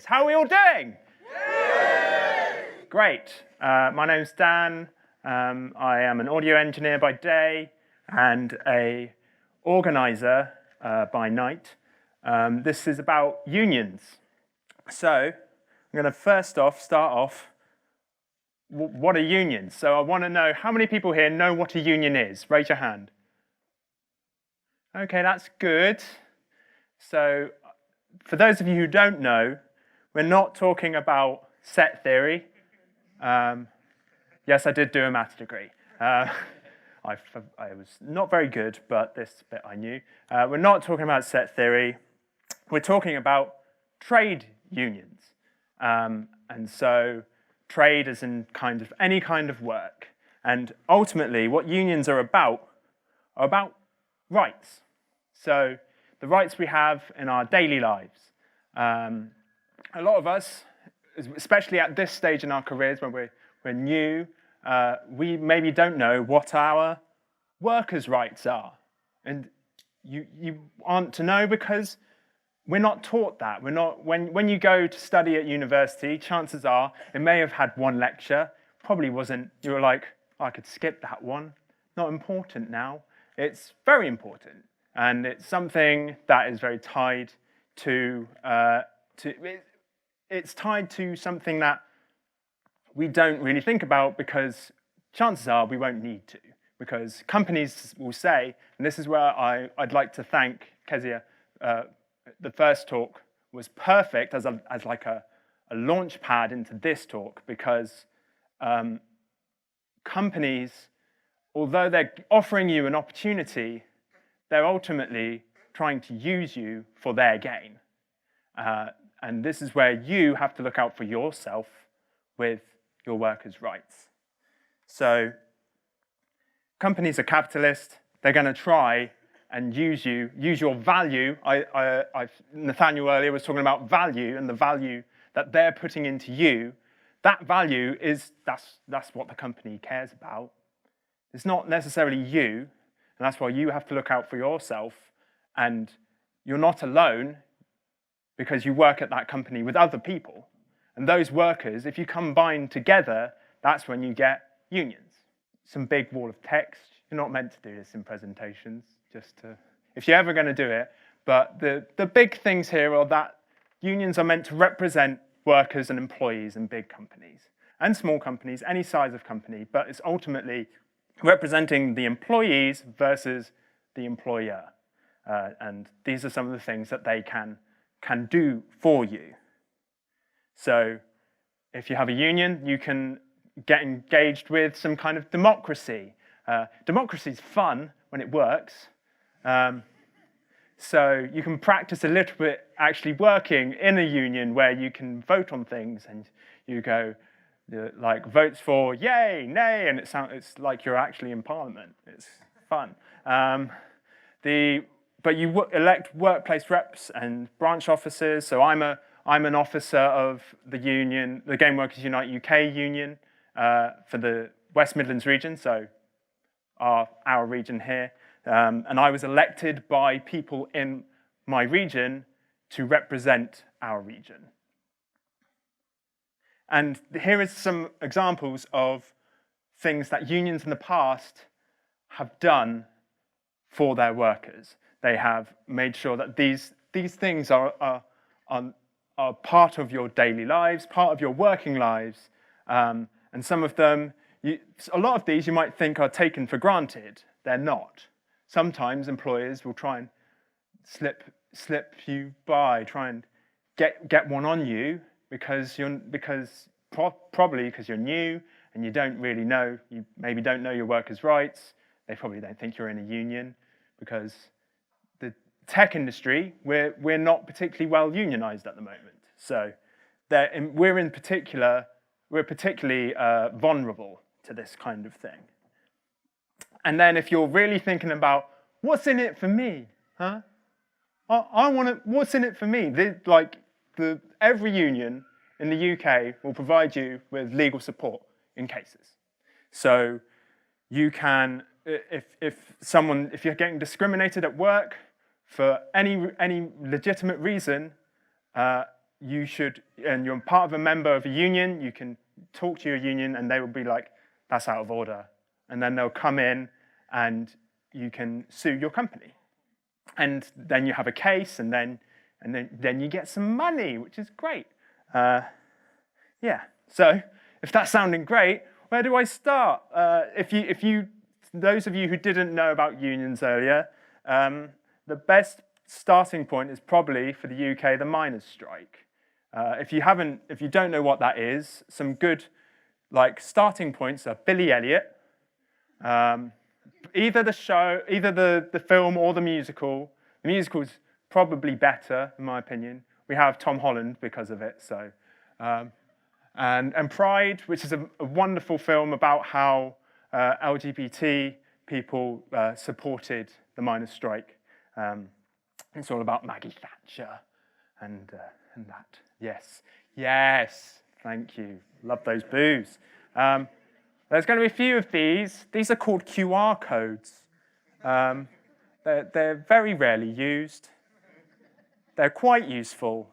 How are we all doing? Yay! Great. My name's Dan. I am an audio engineer by day and a organizer by night. This is about unions. So I'm going to start off, what are unions? So I want to know how many people here know what a union is. Raise your hand. Okay, that's good. So for those of you who don't know, we're not talking about set theory. Yes, I did do a maths degree. I was not very good, but this bit I knew. We're not talking about set theory. We're talking about trade unions. And so trade is in any kind of work. And ultimately, what unions are about rights. So the rights we have in our daily lives. A lot of us, especially at this stage in our careers when we're new, we maybe don't know what our workers' rights are. And you aren't to know because we're not taught that. We're not, when you go to study at university, chances are it may have had one lecture, probably wasn't, you were like, I could skip that one. Not important now. It's very important. And it's something that is very tied it's tied to something that we don't really think about because chances are we won't need to. Because companies will say, and this is where I'd like to thank Kezia, the first talk was perfect as like a launch pad into this talk because companies, although they're offering you an opportunity, they're ultimately trying to use you for their gain. And this is where you have to look out for yourself with your workers' rights. So companies are capitalist. They're going to try and use your value. Nathaniel earlier was talking about value and the value that they're putting into you. That value that's what the company cares about. It's not necessarily you, and that's why you have to look out for yourself. And you're not alone because you work at that company with other people. And those workers, if you combine together, that's when you get unions. Some big wall of text. You're not meant to do this in presentations, if you're ever going to do it. But the big things here are that unions are meant to represent workers and employees in big companies and small companies, any size of company, but it's ultimately representing the employees versus the employer. And these are some of the things that they can do for you. So if you have a union, you can get engaged with some kind of democracy. Democracy is fun when it works. So you can practice a little bit actually working in a union where you can vote on things and you go like votes for yay, nay, and it's like you're actually in parliament. It's fun. But you elect workplace reps and branch officers. So I'm an officer of the union, the Game Workers Unite UK union for the West Midlands region, so our region here. And I was elected by people in my region to represent our region. And here are some examples of things that unions in the past have done for their workers. They have made sure that these things are part of your daily lives, part of your working lives, and some of them, a lot of these you might think are taken for granted. They're not. Sometimes employers will try and slip you by, try and get one on you probably because you're new and you don't really know, you maybe don't know your workers' rights. They probably don't think you're in a union because the tech industry, we're not particularly well unionized at the moment. So we're particularly vulnerable to this kind of thing. And then if you're really thinking about what's in it for me, huh? What's in it for me? Every union in the UK will provide you with legal support in cases. So you can, if you're getting discriminated at work for any legitimate reason, you should, and you're part of a member of a union, you can talk to your union and they will be like, that's out of order. And then they'll come in and you can sue your company. And then you have a case, and then you get some money, which is great. Yeah, so if that's sounding great, where do I start? Those of you who didn't know about unions earlier, the best starting point is probably for the UK, the miners' strike. If you don't know what that is, some good starting points are Billy Elliot, either the film or the musical. The musical is probably better, in my opinion. We have Tom Holland because of it. So, and Pride, which is a wonderful film about how LGBT people supported the miners' strike. It's all about Maggie Thatcher and that. Yes, thank you. Love those boos. There's going to be a few of these. These are called QR codes. They're very rarely used. They're quite useful,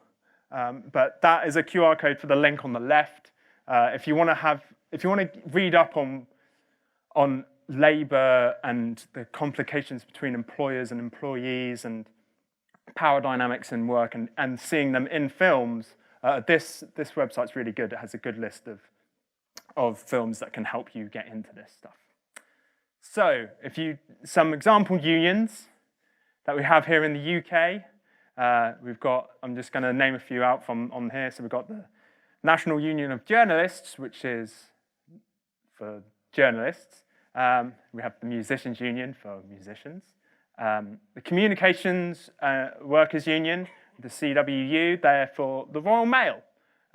but that is a QR code for the link on the left. If you want to read up on labour and the complications between employers and employees and power dynamics in work and seeing them in films, this website's really good. It has a good list of films that can help you get into this stuff. So, some example unions that we have here in the UK. I'm just going to name a few out from on here. So we've got the National Union of Journalists, which is for journalists. We have the Musicians Union for musicians. The Communications Workers Union, the CWU, they're for the Royal Mail.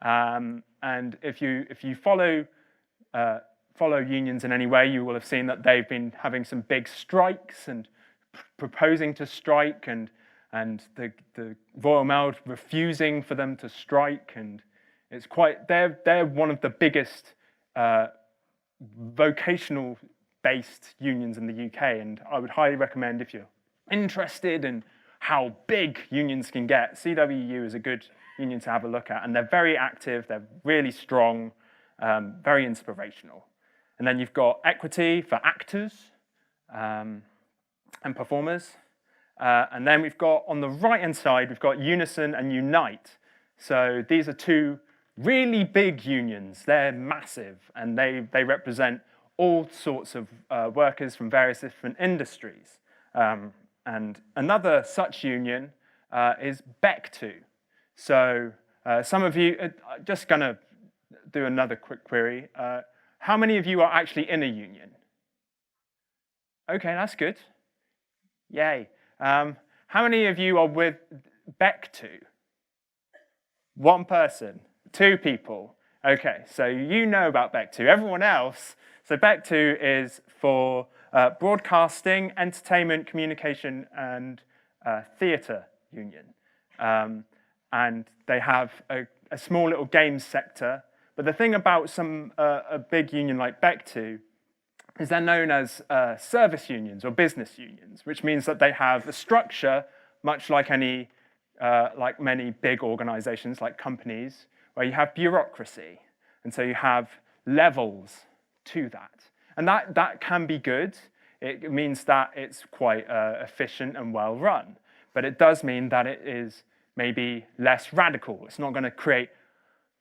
And if you follow unions in any way, you will have seen that they've been having some big strikes and proposing to strike, and the Royal Mail refusing for them to strike, and they're one of the biggest vocational-based unions in the UK, and I would highly recommend, if you're interested in how big unions can get, CWU is a good union to have a look at, and they're very active, they're really strong, very inspirational. And then you've got Equity for actors and performers. And then we've got, on the right-hand side, we've got Unison and Unite. So these are two really big unions. They're massive, and they represent all sorts of workers from various different industries. And another such union is BEC2. So some of you, just going to do another quick query. How many of you are actually in a union? Okay, that's good. Yay. How many of you are with BEC2? One person, two people. Okay, so you know about BEC2. Everyone else, so BEC2 is for Broadcasting, Entertainment, Communication, and Theatre Union. And they have a small little games sector. But the thing about a big union like BEC2 is they're known as service unions or business unions, which means that they have a structure much like many big organizations, like companies, where you have bureaucracy. And so you have levels to that. And that can be good. It means that it's quite efficient and well run. But it does mean that it is maybe less radical. It's not going to create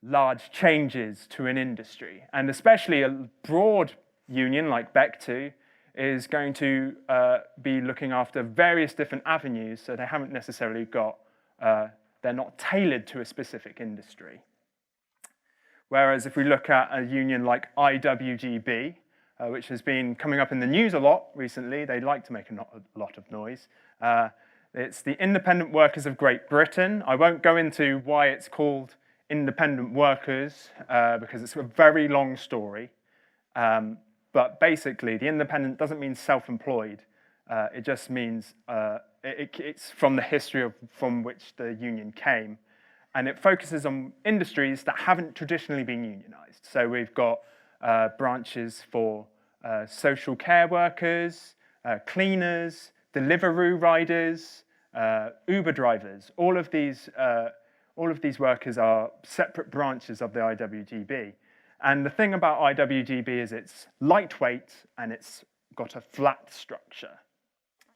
large changes to an industry. And especially a broad union like BEC2 is going to be looking after various different avenues, so they haven't necessarily got, they're not tailored to a specific industry. Whereas if we look at a union like IWGB, which has been coming up in the news a lot recently, they like to make a lot of noise. It's the Independent Workers of Great Britain. I won't go into why it's called Independent Workers, because it's a very long story. But basically, the independent doesn't mean self-employed. It just means it's from the history from which the union came. And it focuses on industries that haven't traditionally been unionized. So we've got branches for social care workers, cleaners, Deliveroo riders, Uber drivers. All of these All of these workers are separate branches of the IWGB. And the thing about IWGB is it's lightweight and it's got a flat structure,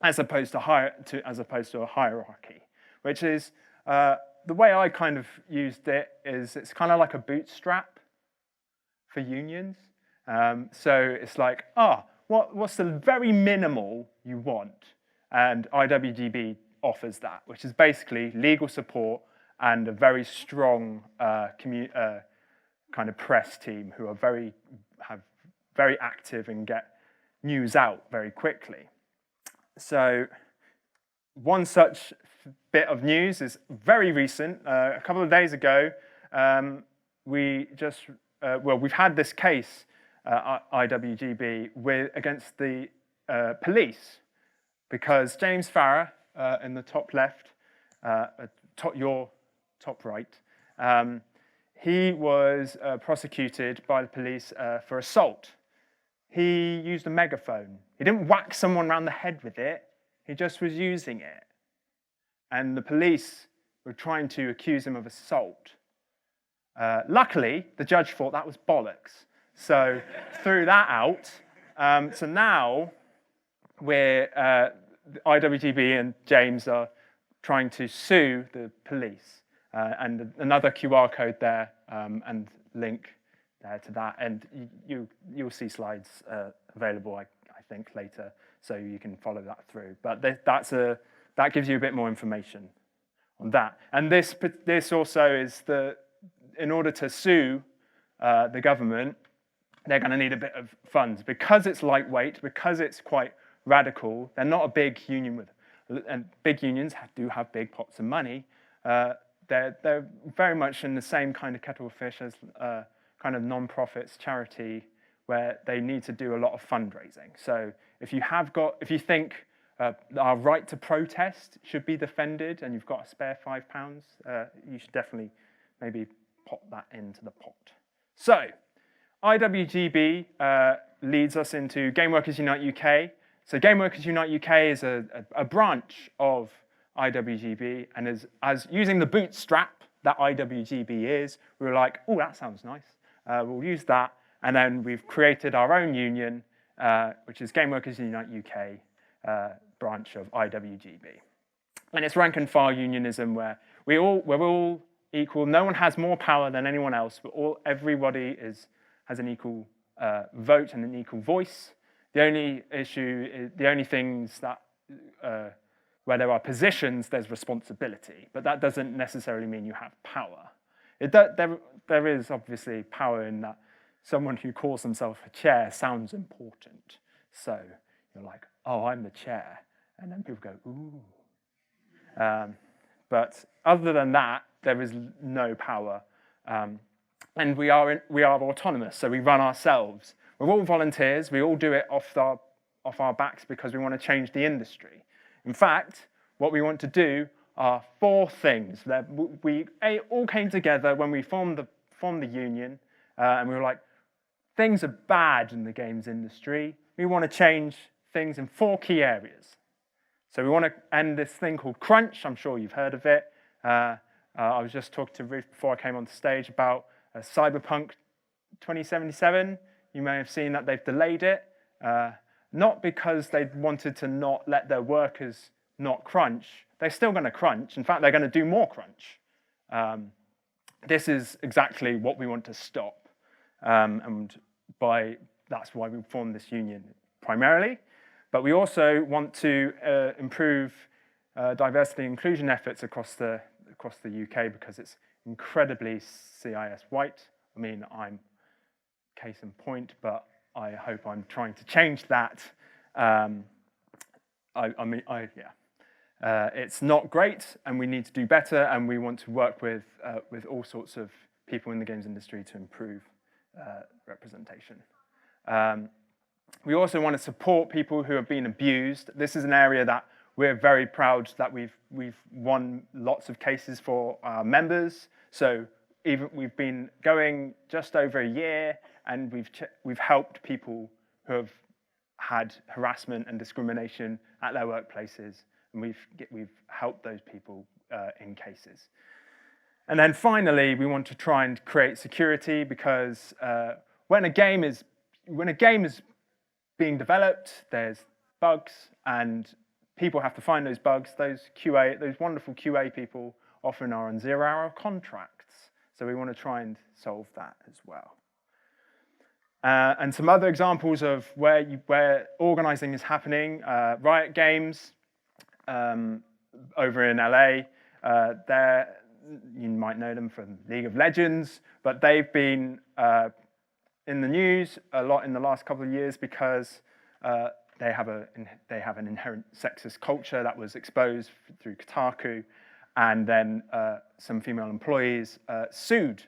as opposed to a hierarchy, which is the way I kind of used it is it's kind of like a bootstrap for unions. So it's like, what's the very minimal you want? And IWGB offers that, which is basically legal support and a very strong kind of press team who are very active and get news out very quickly. So one such bit of news is very recent. A couple of days ago, we've had this case, IWGB, against the police, because James Farrar, in the top left, your top right, he was prosecuted by the police for assault. He used a megaphone. He didn't whack someone around the head with it. He just was using it. And the police were trying to accuse him of assault. Luckily, the judge thought that was bollocks. So threw that out. So now IWGB and James are trying to sue the police. And another QR code there and link there to that. And you'll see slides available, I think, later, so you can follow that through. But that gives you a bit more information on that. And this also is in order to sue the government, they're going to need a bit of funds. Because it's lightweight, because it's quite radical, they're not a big union and big unions do have big pots of money. They're very much in the same kind of kettle of fish as kind of non-profits, charity, where they need to do a lot of fundraising. So if you think our right to protest should be defended and you've got a spare £5, you should definitely maybe pop that into the pot. So IWGB leads us into Game Workers Unite UK. So Game Workers Unite UK is a branch of IWGB, and as using the bootstrap that IWGB is, we were like, oh, that sounds nice. We'll use that, and then we've created our own union, which is Game Workers Unite UK, branch of IWGB. And it's rank and file unionism, where we're all equal. No one has more power than anyone else, but everybody has an equal vote and an equal voice. The only things that where there are positions, there's responsibility, but that doesn't necessarily mean you have power. There is obviously power in that someone who calls himself a chair sounds important. So you're like, oh, I'm the chair. And then people go, ooh. But other than that, there is no power. And we are autonomous, so we run ourselves. We're all volunteers. We all do it off our backs because we want to change the industry. In fact, what we want to do are 4 things. We all came together when we formed the union, and we were like, things are bad in the games industry. We want to change things in 4 key areas. So we want to end this thing called crunch. I'm sure you've heard of it. I was just talking to Ruth before I came on stage about Cyberpunk 2077. You may have seen that they've delayed it. Not because they wanted to not let their workers not crunch. They're still going to crunch. In fact, they're going to do more crunch. This is exactly what we want to stop. And that's why we formed this union primarily. But we also want to improve diversity and inclusion efforts across the UK, because it's incredibly CIS white. I mean, I'm case in point, but I hope I'm trying to change that. It's not great, and we need to do better, and we want to work with all sorts of people in the games industry to improve representation. We also want to support people who have been abused. This is an area that we're very proud that we've won lots of cases for our members. So we've been going just over a year, and we've helped people who have had harassment and discrimination at their workplaces, and we've helped those people in cases. And then finally, we want to try and create security because when a game is being developed, there's bugs, and people have to find those bugs. Those wonderful QA people often are on 0-hour contracts. So we want to try and solve that as well. And some other examples of where organizing is happening, Riot Games over in LA, you might know them from League of Legends, but they've been in the news a lot in the last couple of years because they have an inherent sexist culture that was exposed through Kotaku, and then some female employees sued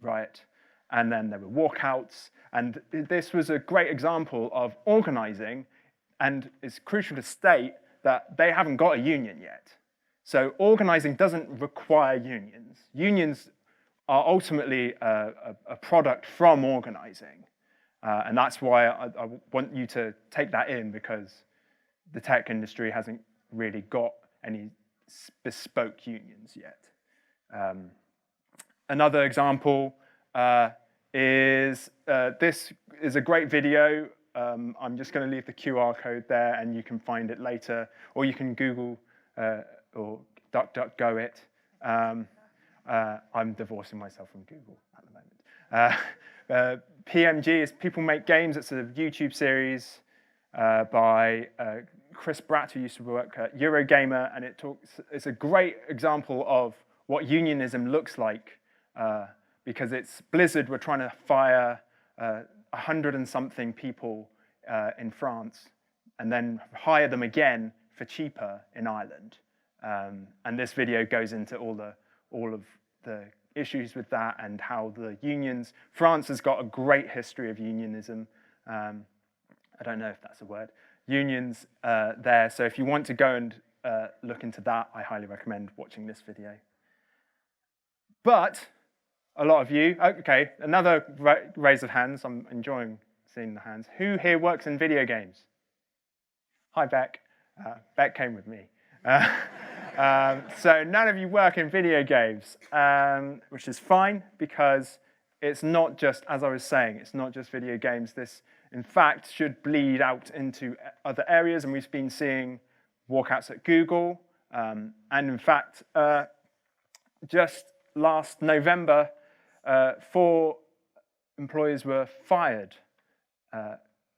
Riot, and then there were walkouts, and this was a great example of organizing, and it's crucial to state that they haven't got a union yet. So organizing doesn't require unions. Unions are ultimately a product from organizing. And that's why I want you to take that in, because the tech industry hasn't really got any bespoke unions yet. Another example is this is a great video. I'm just going to leave the QR code there, and you can find it later, or you can Google or DuckDuckGo it. I'm divorcing myself from Google at the moment. PMG is People Make Games. It's a YouTube series by Chris Bratt, who used to work at Eurogamer, and it's a great example of what unionism looks like, because it's Blizzard were trying to fire 100 and something people in France, and then hire them again for cheaper in Ireland. And this video goes into all of the issues with that and how the unions. France has got a great history of unionism. I don't know if that's a word. Unions there. So if you want to go and look into that, I highly recommend watching this video. But a lot of you, okay, another raise of hands. I'm enjoying seeing the hands. Who here works in video games? Hi, Beck. Beck came with me. So none of you work in video games, which is fine, because it's not just, as I was saying, it's not just video games. This, in fact, should bleed out into other areas, and we've been seeing walkouts at Google. And in fact, just last November, 4 employees were fired,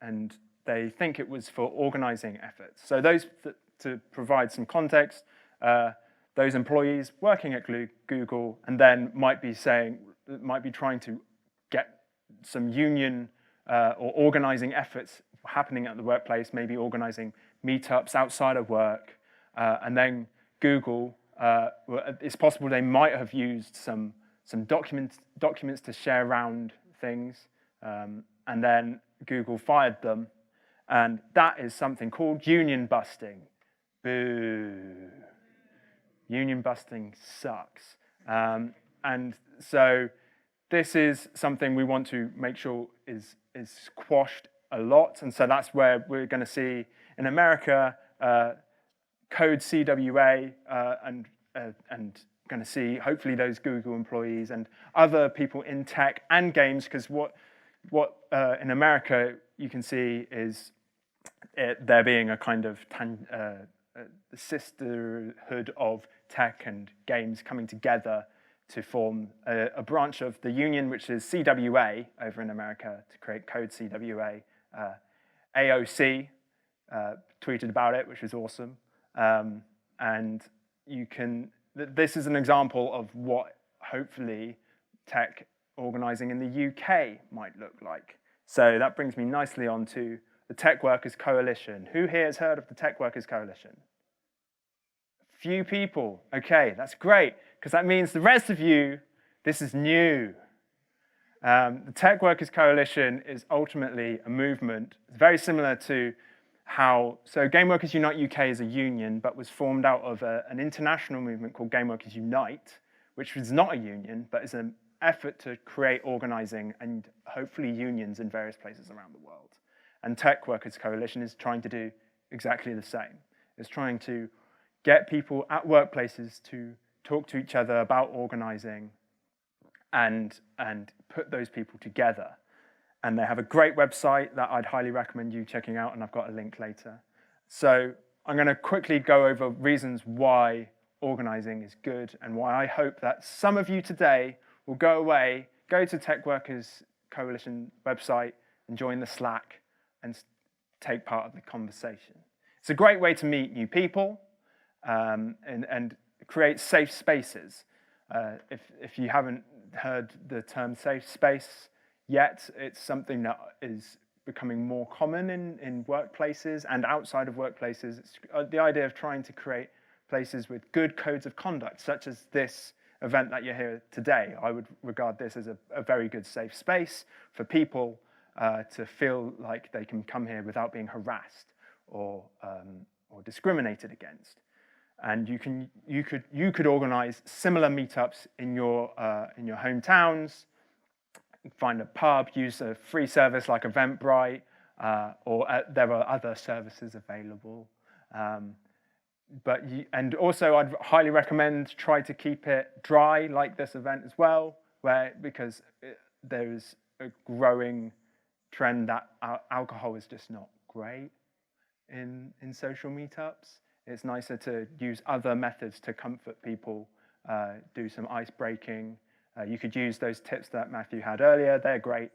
and they think it was for organizing efforts. So to provide some context, those employees working at Google and then might be trying to get some union or organizing efforts happening at the workplace, maybe organizing meetups outside of work, and then Google, it's possible they might have used some documents to share around things, and then Google fired them, and that is something called union busting. Boo. Union busting sucks. And so this is something we want to make sure is quashed a lot. And so that's where we're going to see in America code CWA and going to see hopefully those Google employees and other people in tech and games, because what in America you can see is there being a kind of the sisterhood of tech and games coming together to form a branch of the union, which is CWA over in America, to create code CWA. AOC tweeted about it, which is awesome. And this is an example of what hopefully tech organizing in the UK might look like. So that brings me nicely on to the Tech Workers Coalition. Who here has heard of the Tech Workers Coalition? Few people. Okay, that's great, because that means the rest of you, this is new. The Tech Workers Coalition is ultimately a movement very similar to so Game Workers Unite UK is a union, but was formed out of an international movement called Game Workers Unite, which is not a union, but is an effort to create organizing and hopefully unions in various places around the world. And Tech Workers Coalition is trying to do exactly the same. It's trying to get people at workplaces to talk to each other about organizing, and put those people together. And they have a great website that I'd highly recommend you checking out, and I've got a link later. So I'm going to quickly go over reasons why organizing is good, and why I hope that some of you today will go away, go to Tech Workers Coalition website and join the Slack and take part of the conversation. It's a great way to meet new people and create safe spaces. If you haven't heard the term safe space yet, it's something that is becoming more common in workplaces and outside of workplaces. It's the idea of trying to create places with good codes of conduct, such as this event that you're here today. I would regard this as a very good safe space for people to feel like they can come here without being harassed or discriminated against. And you could organize similar meetups in your hometowns. Find a pub, use a free service like Eventbrite, or there are other services available. And also, I'd highly recommend try to keep it dry, like this event as well, because there is a growing trend that alcohol is just not great in social meetups. It's nicer to use other methods to comfort people, do some ice breaking. You could use those tips that Matthew had earlier. They're great.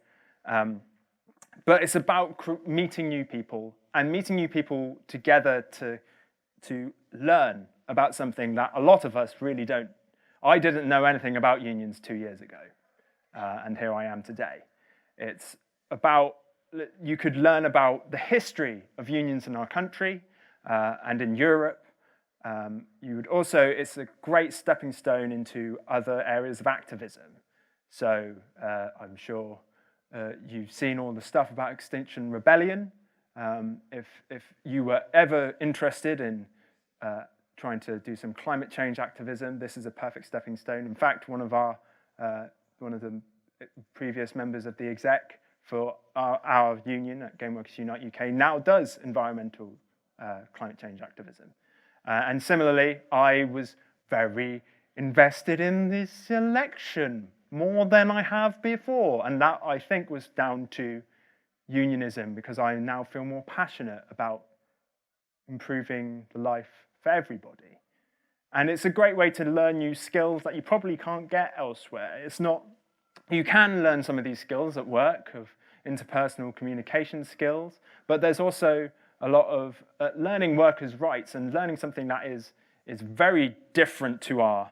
But it's about meeting new people and meeting new people together to learn about something that a lot of us really don't. I didn't know anything about unions 2 years ago, and here I am today. It's about, you could learn about the history of unions in our country and in Europe. You would also, it's a great stepping stone into other areas of activism. So I'm sure you've seen all the stuff about Extinction Rebellion. If you were ever interested in trying to do some climate change activism, this is a perfect stepping stone. In fact, one of the previous members of the exec for our union at Gameworkers Unite UK now does environmental climate change activism. And similarly, I was very invested in this election, more than I have before. And that, I think, was down to unionism, because I now feel more passionate about improving the life for everybody. And it's a great way to learn new skills that you probably can't get elsewhere. It's not, you can learn some of these skills at work, of interpersonal communication skills, but there's also a lot of learning workers' rights and learning something that is very different to our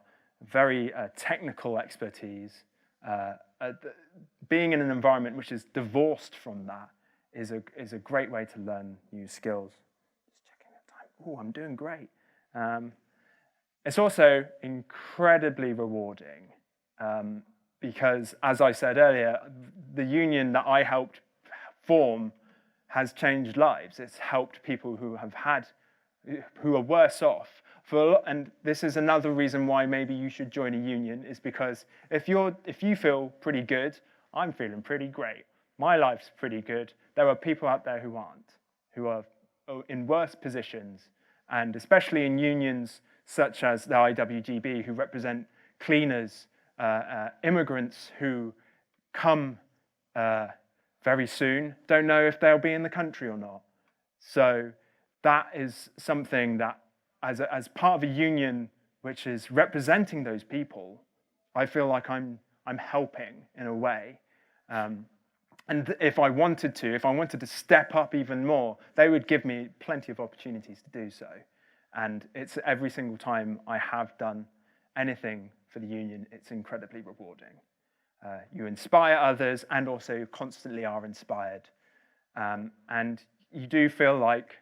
very technical expertise. Being in an environment which is divorced from that is a great way to learn new skills. Just checking the time. Oh, I'm doing great. It's also incredibly rewarding because, as I said earlier, the union that I helped form has changed lives. It's helped people who are worse off. And this is another reason why maybe you should join a union, is because if you feel pretty good, I'm feeling pretty great. My life's pretty good. There are people out there who aren't, who are in worse positions, and especially in unions such as the IWGB, who represent cleaners, immigrants who come very soon, don't know if they'll be in the country or not. So that is something that, as part of a union which is representing those people, I feel like I'm helping in a way. And if I wanted to step up even more, they would give me plenty of opportunities to do so. And it's every single time I have done anything for the union, it's incredibly rewarding. You inspire others and also constantly are inspired. And you do feel like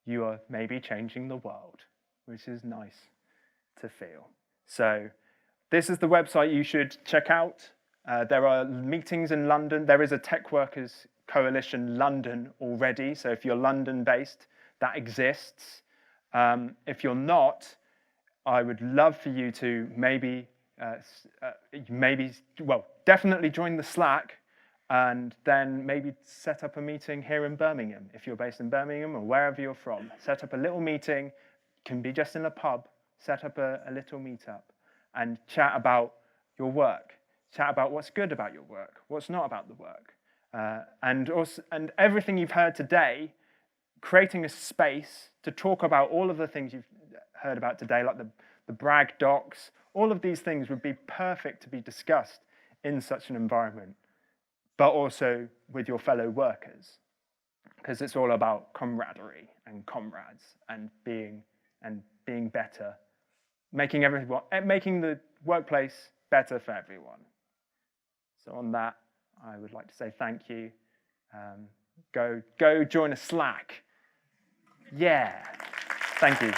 you are maybe changing the world, which is nice to feel. So this is the website you should check out. There are meetings in London. There is a Tech Workers Coalition London already. So if you're London-based, that exists. If you're not, I would love for you to definitely join the Slack, and then maybe set up a meeting here in Birmingham. If you're based in Birmingham or wherever you're from, set up a little meeting. Can be just in a pub. Set up a little meetup. and chat about your work. Chat about what's good about your work, what's not about the work. And everything you've heard today, creating a space to talk about all of the things you've heard about today, like the brag docs, all of these things would be perfect to be discussed in such an environment, but also with your fellow workers, because it's all about camaraderie and comrades and being better, making the workplace better for everyone. So on that, I would like to say thank you. Go join a Slack. Yeah, thank you.